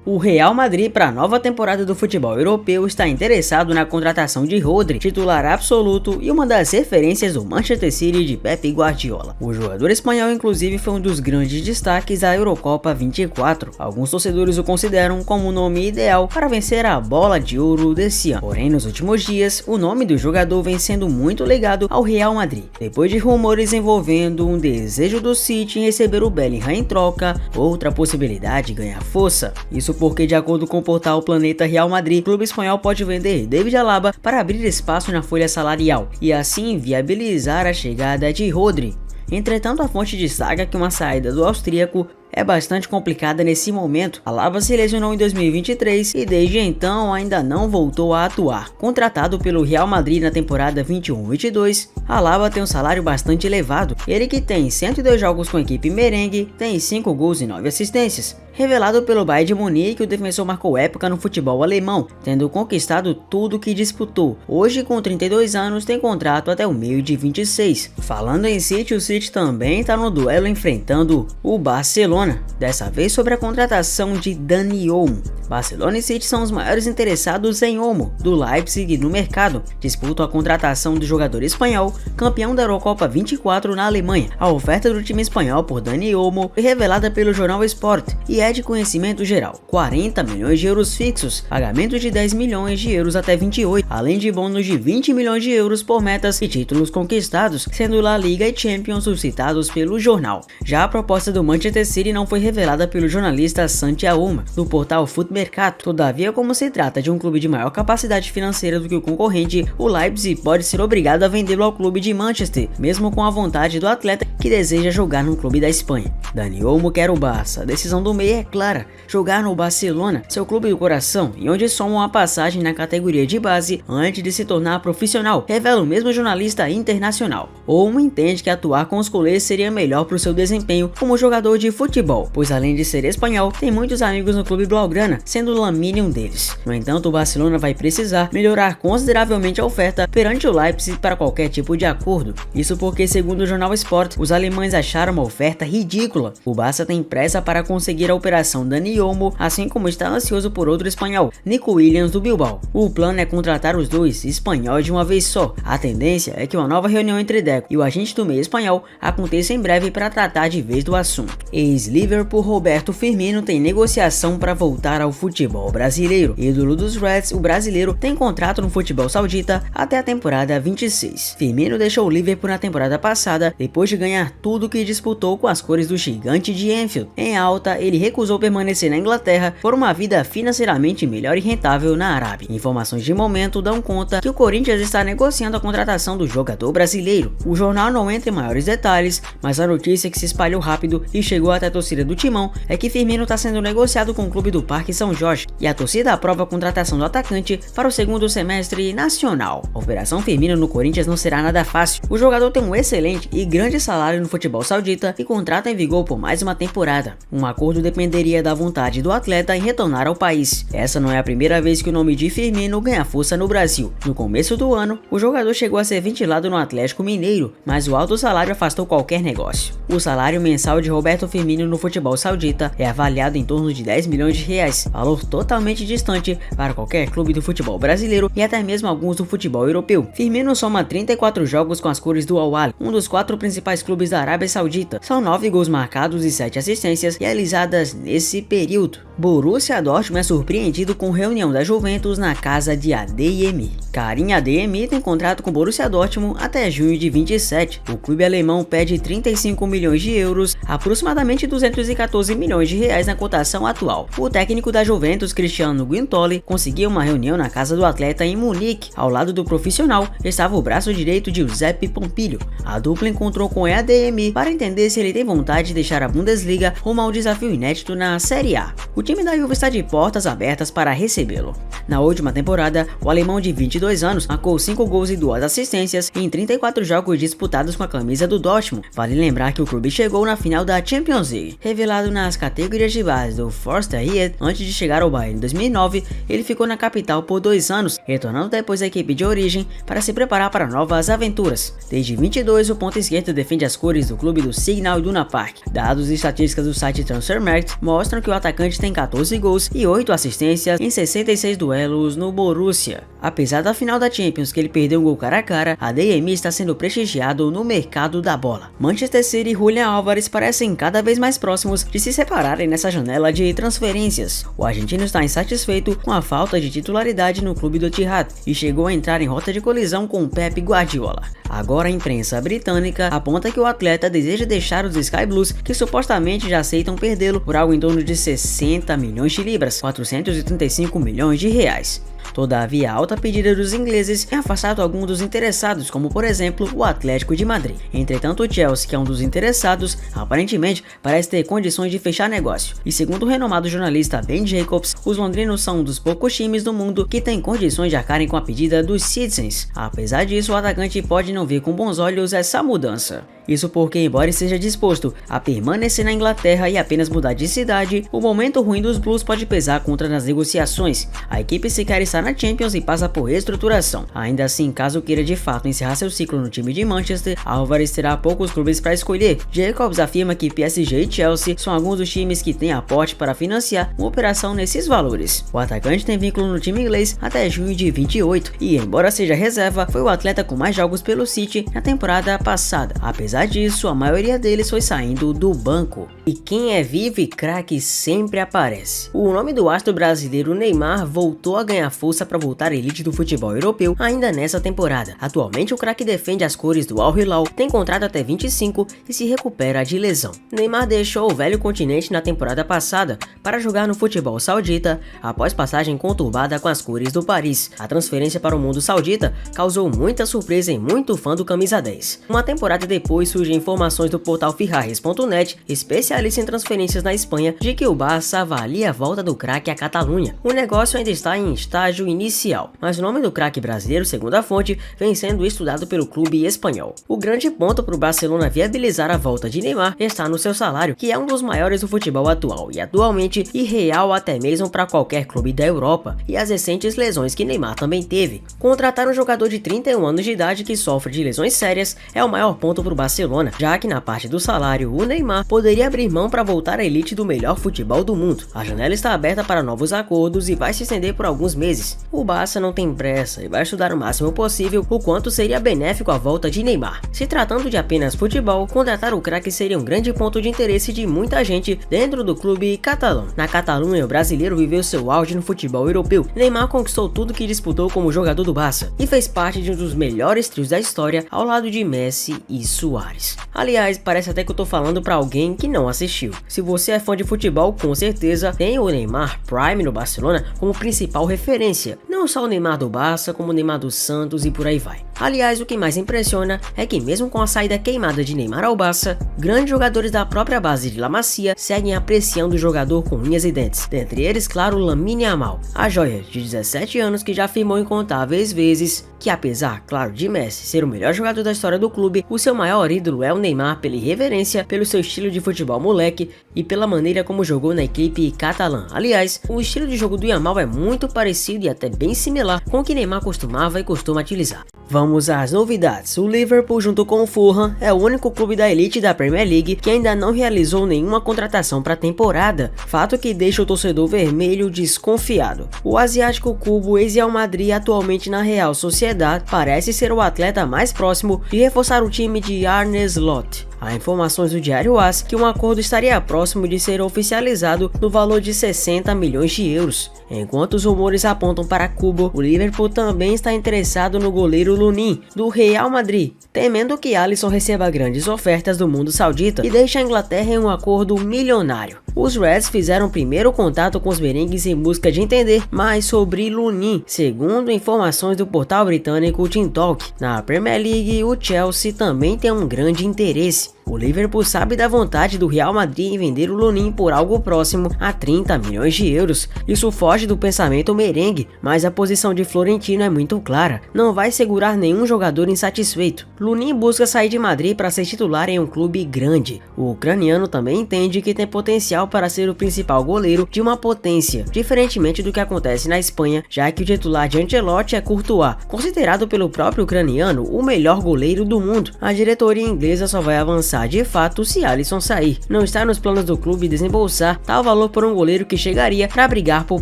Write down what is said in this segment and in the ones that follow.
O Real Madrid, para a nova temporada do futebol europeu, está interessado na contratação de Rodri, titular absoluto e uma das referências do Manchester City de Pep Guardiola. O jogador espanhol, inclusive, foi um dos grandes destaques da Eurocopa 24. Alguns torcedores o consideram como o nome ideal para vencer a Bola de Ouro desse ano. Porém, nos últimos dias, o nome do jogador vem sendo muito ligado ao Real Madrid, depois de rumores envolvendo um desejo do City em receber o Bellingham em troca. Outra possibilidade ganha força. Isso porque, de acordo com o portal Planeta Real Madrid, o clube espanhol pode vender David Alaba para abrir espaço na folha salarial e assim viabilizar a chegada de Rodri. Entretanto, a fonte destaca que uma saída do austríaco é bastante complicada nesse momento. Alaba se lesionou em 2023 e desde então ainda não voltou a atuar. Contratado pelo Real Madrid na temporada 21-22, Alaba tem um salário bastante elevado. Ele, que tem 102 jogos com a equipe merengue, tem 5 gols e 9 assistências. Revelado pelo Bayern de Munique, o defensor marcou época no futebol alemão, tendo conquistado tudo que disputou. Hoje, com 32 anos, tem contrato até o meio de 26. Falando em City, o City também está no duelo enfrentando o Barcelona, dessa vez sobre a contratação de Dani Olmo. Barcelona e City são os maiores interessados em Olmo, do Leipzig, no mercado. Disputam a contratação do jogador espanhol, campeão da Eurocopa 24 na Alemanha. A oferta do time espanhol por Dani Olmo foi revelada pelo jornal Sport e é de conhecimento geral: 40 milhões de euros fixos, pagamento de 10 milhões de euros até 28, além de bônus de 20 milhões de euros por metas e títulos conquistados, sendo La Liga e Champions suscitados pelo jornal. Já a proposta do Manchester City não foi revelada pelo jornalista Santi Auma, do portal Futmercato. Todavia, como se trata de um clube de maior capacidade financeira do que o concorrente, o Leipzig pode ser obrigado a vendê-lo ao clube de Manchester, mesmo com a vontade do atleta, que deseja jogar no clube da Espanha. Dani Olmo quer o Barça. A decisão do meia é clara: jogar no Barcelona, seu clube do coração, e onde soma uma passagem na categoria de base antes de se tornar profissional, revela o mesmo jornalista internacional. Olmo entende que atuar com os culés seria melhor para o seu desempenho como jogador de futebol, pois além de ser espanhol, tem muitos amigos no clube blaugrana, sendo Lamine um deles. No entanto, o Barcelona vai precisar melhorar consideravelmente a oferta perante o Leipzig para qualquer tipo de acordo. Isso porque, segundo o jornal Sport, os alemães acharam uma oferta ridícula. O Barça tem pressa para conseguir a operação Dani Olmo, assim como está ansioso por outro espanhol, Nico Williams, do Bilbao. O plano é contratar os dois espanhóis de uma vez só. A tendência é que uma nova reunião entre Deco e o agente do meio espanhol aconteça em breve para tratar de vez do assunto. Ex-Liverpool Roberto Firmino tem negociação para voltar ao futebol brasileiro. Ídolo dos Reds, o brasileiro tem contrato no futebol saudita até a temporada 26. Firmino deixou o Liverpool na temporada passada, depois de ganhar tudo que disputou com as cores do gigante de Anfield. Em alta, ele recusou permanecer na Inglaterra por uma vida financeiramente melhor e rentável na Arábia. Informações de momento dão conta que o Corinthians está negociando a contratação do jogador brasileiro. O jornal não entra em maiores detalhes, mas a notícia que se espalhou rápido e chegou até a torcida do Timão é que Firmino está sendo negociado com o clube do Parque São Jorge, e a torcida aprova a contratação do atacante para o segundo semestre nacional. A operação Firmino no Corinthians não será nada fácil. O jogador tem um excelente e grande salário no futebol saudita e contrato em vigor por mais uma temporada. Um acordo dependeria da vontade do atleta em retornar ao país. Essa não é a primeira vez que o nome de Firmino ganha força no Brasil. No começo do ano, o jogador chegou a ser ventilado no Atlético Mineiro, mas o alto salário afastou qualquer negócio. O salário mensal de Roberto Firmino no futebol saudita é avaliado em torno de 10 milhões de reais, valor totalmente distante para qualquer clube do futebol brasileiro e até mesmo alguns do futebol europeu. Firmino soma 34 jogos com as cores do Al Ahly, um dos 4 principais clubes da Arábia Saudita. São 9 gols marcados e 7 assistências realizadas nesse período. Borussia Dortmund é surpreendido com reunião da Juventus na casa de ADM. Karim ADM tem contrato com Borussia Dortmund até junho de 27. O clube alemão pede 35 milhões de euros, aproximadamente 214 milhões de reais na cotação atual. O técnico da Juventus, Cristiano Guintoli, conseguiu uma reunião na casa do atleta em Munique. Ao lado do profissional estava o braço direito de Giuseppe Pompilho. A dupla encontrou com o ADM para entender se ele tem vontade de deixar a Bundesliga rumo ao desafio inédito na Série A. O time da Juve está de portas abertas para recebê-lo. Na última temporada, o alemão de 22 anos marcou 5 gols e 2 assistências em 34 jogos disputados com a camisa do Dortmund. Vale lembrar que o clube chegou na final da Champions League. Revelado nas categorias de base do Forster Ried antes de chegar ao Bayern em 2009, ele ficou na capital por 2 anos, retornando depois à equipe de origem para se preparar para novas aventuras. Desde 22, o ponta esquerda defende as cores do clube do Signal Iduna Park. Dados e estatísticas do site Transfermarkt mostram que o atacante tem 14 gols e 8 assistências em 66 duelos no Borussia. Apesar da final da Champions que ele perdeu um gol cara a cara, Adeyemi está sendo prestigiado no mercado da bola. Manchester City e Julián Álvares parecem cada vez mais próximos de se separarem nessa janela de transferências. O argentino está insatisfeito com a falta de titularidade no clube do Etihad e chegou a entrar em rota de colisão com Pep Guardiola. Agora a imprensa britânica aponta que o atleta deseja deixar os Sky Blues, que supostamente já aceitam perdê-lo por algo em torno de 60 milhões de libras, 435 milhões de reais. Todavia, a alta pedida dos ingleses tem afastado alguns dos interessados, como por exemplo o Atlético de Madrid. Entretanto, o Chelsea, que é um dos interessados, aparentemente parece ter condições de fechar negócio. E segundo o renomado jornalista Ben Jacobs, os londrinos são um dos poucos times do mundo que têm condições de arcarem com a pedida dos Citizens. Apesar disso, o atacante pode não ver com bons olhos essa mudança. Isso porque, embora esteja disposto a permanecer na Inglaterra e apenas mudar de cidade, o momento ruim dos Blues pode pesar contra nas negociações. A equipe sequer está na Champions e passa por reestruturação. Ainda assim, caso queira de fato encerrar seu ciclo no time de Manchester, Álvares terá poucos clubes para escolher. Jacobs afirma que PSG e Chelsea são alguns dos times que têm aporte para financiar uma operação nesses valores. O atacante tem vínculo no time inglês até junho de 28 e, embora seja reserva, foi o atleta com mais jogos pelo City na temporada passada. Apesar disso, a maioria deles foi saindo do banco. E quem é vivo e craque sempre aparece. O nome do astro brasileiro Neymar voltou a ganhar força para voltar à elite do futebol europeu ainda nessa temporada. Atualmente, o craque defende as cores do Al Hilal, tem contrato até 25 e se recupera de lesão. Neymar deixou o velho continente na temporada passada para jogar no futebol saudita após passagem conturbada com as cores do Paris. A transferência para o mundo saudita causou muita surpresa em muito fã do camisa 10. Uma temporada depois, surgem informações do portal Ferraris.net, especialista em transferências na Espanha, de que o Barça avalia a volta do craque à Catalunha. O negócio ainda está em estágio inicial, mas o nome do craque brasileiro, segundo a fonte, vem sendo estudado pelo clube espanhol. O grande ponto para o Barcelona viabilizar a volta de Neymar está no seu salário, que é um dos maiores do futebol atual e atualmente irreal até mesmo para qualquer clube da Europa, e as recentes lesões que Neymar também teve. Contratar um jogador de 31 anos de idade que sofre de lesões sérias é o maior ponto para o Barcelona, já que na parte do salário o Neymar poderia abrir mão para voltar à elite do melhor futebol do mundo. A janela está aberta para novos acordos e vai se estender por alguns meses. O Barça não tem pressa e vai estudar o máximo possível o quanto seria benéfico a volta de Neymar. Se tratando de apenas futebol, contratar o craque seria um grande ponto de interesse de muita gente dentro do clube catalão. Na Catalunha, o brasileiro viveu seu auge no futebol europeu. Neymar conquistou tudo que disputou como jogador do Barça e fez parte de um dos melhores trios da história ao lado de Messi e Suárez. Aliás, parece até que eu tô falando pra alguém que não assistiu. Se você é fã de futebol, com certeza tem o Neymar Prime no Barcelona como principal referência. Não só o Neymar do Barça, como o Neymar do Santos e por aí vai. Aliás, o que mais impressiona é que mesmo com a saída queimada de Neymar ao Barça, grandes jogadores da própria base de La Masia seguem apreciando o jogador com unhas e dentes. Dentre eles, claro, Lamine Yamal, a joia de 17 anos que já afirmou incontáveis vezes que, apesar, claro, de Messi ser o melhor jogador da história do clube, o seu maior ídolo é o Neymar pela irreverência, pelo seu estilo de futebol moleque e pela maneira como jogou na equipe catalã. Aliás, o estilo de jogo do Yamal é muito parecido e até bem similar com o que Neymar costumava e costuma utilizar. Vamos às novidades. O Liverpool, junto com o Fulham, é o único clube da elite da Premier League que ainda não realizou nenhuma contratação para a temporada, fato que deixa o torcedor vermelho desconfiado. O asiático cubo, ex-Real Madrid, atualmente na Real Sociedad, parece ser o atleta mais próximo de reforçar o time de Arne Slot. Há informações do Diário AS que um acordo estaria próximo de ser oficializado no valor de 60 milhões de euros. Enquanto os rumores apontam para Cubo, o Liverpool também está interessado no goleiro Lunin, do Real Madrid, temendo que Alisson receba grandes ofertas do mundo saudita e deixe a Inglaterra em um acordo milionário. Os Reds fizeram primeiro contato com os merengues em busca de entender mais sobre Lunin, segundo informações do portal britânico Team Talk. Na Premier League, o Chelsea também tem um grande interesse. O Liverpool sabe da vontade do Real Madrid em vender o Lunin por algo próximo a 30 milhões de euros. Isso foge do pensamento merengue, mas a posição de Florentino é muito clara. Não vai segurar nenhum jogador insatisfeito. Lunin busca sair de Madrid para ser titular em um clube grande. O ucraniano também entende que tem potencial para ser o principal goleiro de uma potência, diferentemente do que acontece na Espanha, já que o titular de Ancelotti é Courtois, considerado pelo próprio ucraniano o melhor goleiro do mundo. A diretoria inglesa só vai avançar de fato se Alisson sair. Não está nos planos do clube desembolsar tal valor por um goleiro que chegaria para brigar por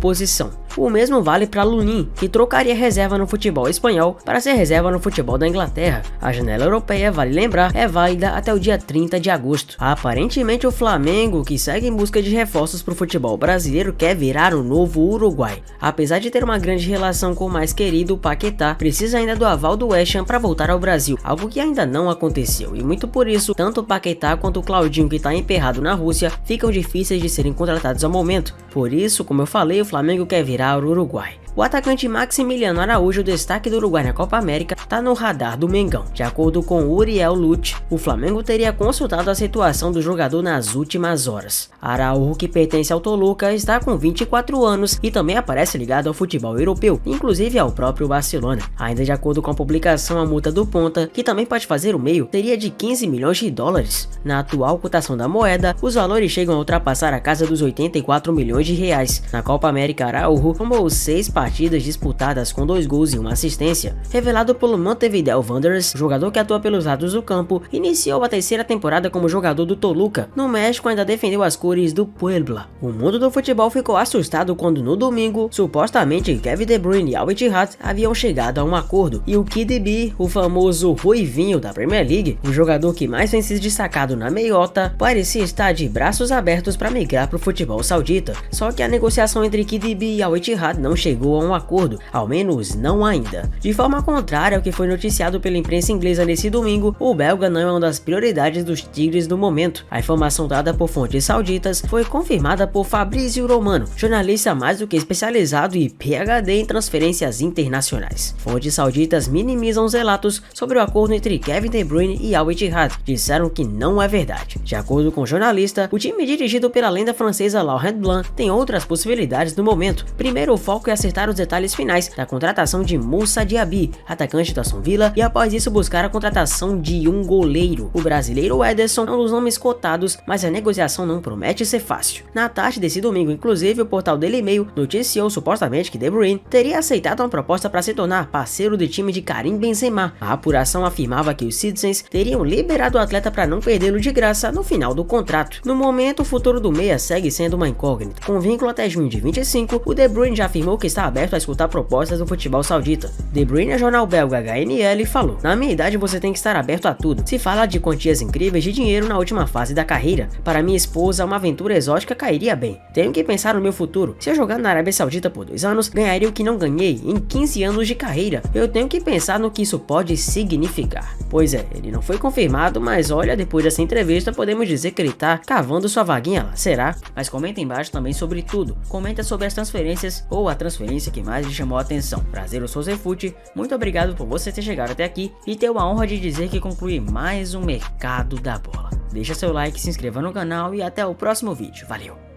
posição. O mesmo vale para Lunin, que trocaria reserva no futebol espanhol para ser reserva no futebol da Inglaterra. A janela europeia, vale lembrar, é válida até o dia 30 de agosto. Aparentemente o Flamengo, que segue em busca de reforços para o futebol brasileiro, quer virar o novo Uruguai. Apesar de ter uma grande relação com o mais querido Paquetá, precisa ainda do aval do West Ham para voltar ao Brasil, algo que ainda não aconteceu, e muito por isso, tanto o Paquetá quanto o Claudinho, que está emperrado na Rússia, ficam difíceis de serem contratados ao momento. Por isso, como eu falei, o Flamengo quer virar o Uruguai. O atacante Maximiliano Araújo, destaque do Uruguai na Copa América, está no radar do Mengão. De acordo com Uriel Lute, o Flamengo teria consultado a situação do jogador nas últimas horas. Araújo, que pertence ao Toluca, está com 24 anos e também aparece ligado ao futebol europeu, inclusive ao próprio Barcelona. Ainda de acordo com a publicação, a multa do ponta, que também pode fazer o meio, seria de 15 milhões de dólares. Na atual cotação da moeda, os valores chegam a ultrapassar a casa dos 84 milhões de reais. Na Copa América, Araújo tomou 6 partidas disputadas com 2 gols e 1 assistência. Revelado pelo Montevideo Wanderers, o jogador que atua pelos lados do campo, iniciou a terceira temporada como jogador do Toluca. No México, ainda defendeu as cores do Puebla. O mundo do futebol ficou assustado quando no domingo, supostamente Kevin De Bruyne e Al Ittihad haviam chegado a um acordo, e o KDB, o famoso ruivinho da Premier League, o jogador que mais vem se destacado na meiota, parecia estar de braços abertos para migrar para o futebol saudita. Só que a negociação entre KDB e Al Ittihad não chegou a um acordo, ao menos não ainda. De forma contrária ao que foi noticiado pela imprensa inglesa nesse domingo, o belga não é uma das prioridades dos Tigres no momento. A informação dada por fontes sauditas foi confirmada por Fabrizio Romano, jornalista mais do que especializado e PhD em transferências internacionais. Fontes sauditas minimizam os relatos sobre o acordo entre Kevin De Bruyne e Al Ittihad, disseram que não é verdade. De acordo com o jornalista, o time dirigido pela lenda francesa Laurent Blanc tem outras possibilidades no momento. Primeiro, o foco é acertar os detalhes finais da contratação de Moussa Diaby, atacante da Aston Villa, e após isso buscar a contratação de um goleiro. O brasileiro Ederson é um dos nomes cotados, mas a negociação não promete ser fácil. Na tarde desse domingo, inclusive, o portal Daily Mail noticiou supostamente que De Bruyne teria aceitado uma proposta para se tornar parceiro de time de Karim Benzema. A apuração afirmava que os Citizens teriam liberado o atleta para não perdê-lo de graça no final do contrato. No momento, o futuro do meia segue sendo uma incógnita. Com vínculo até junho de 25, o De Bruyne já afirmou que está aberto a escutar propostas do futebol saudita. De Bruyne, ao jornal belga HNL, falou: "Na minha idade você tem que estar aberto a tudo. Se fala de quantias incríveis de dinheiro na última fase da carreira. Para minha esposa, uma aventura exótica cairia bem. Tenho que pensar no meu futuro. Se eu jogar na Arábia Saudita por 2 anos, ganharia o que não ganhei em 15 anos de carreira. Eu tenho que pensar no que isso pode significar." Pois é, ele não foi confirmado, mas olha, depois dessa entrevista podemos dizer que ele tá cavando sua vaguinha lá, será? Mas comenta embaixo também sobre tudo. Comenta sobre as transferências ou a transferência que mais lhe chamou a atenção. Prazer, eu sou o Zefute, muito obrigado por você ter chegado até aqui e ter a honra de dizer que conclui mais um Mercado da Bola. Deixa seu like, se inscreva no canal e até o próximo vídeo. Valeu!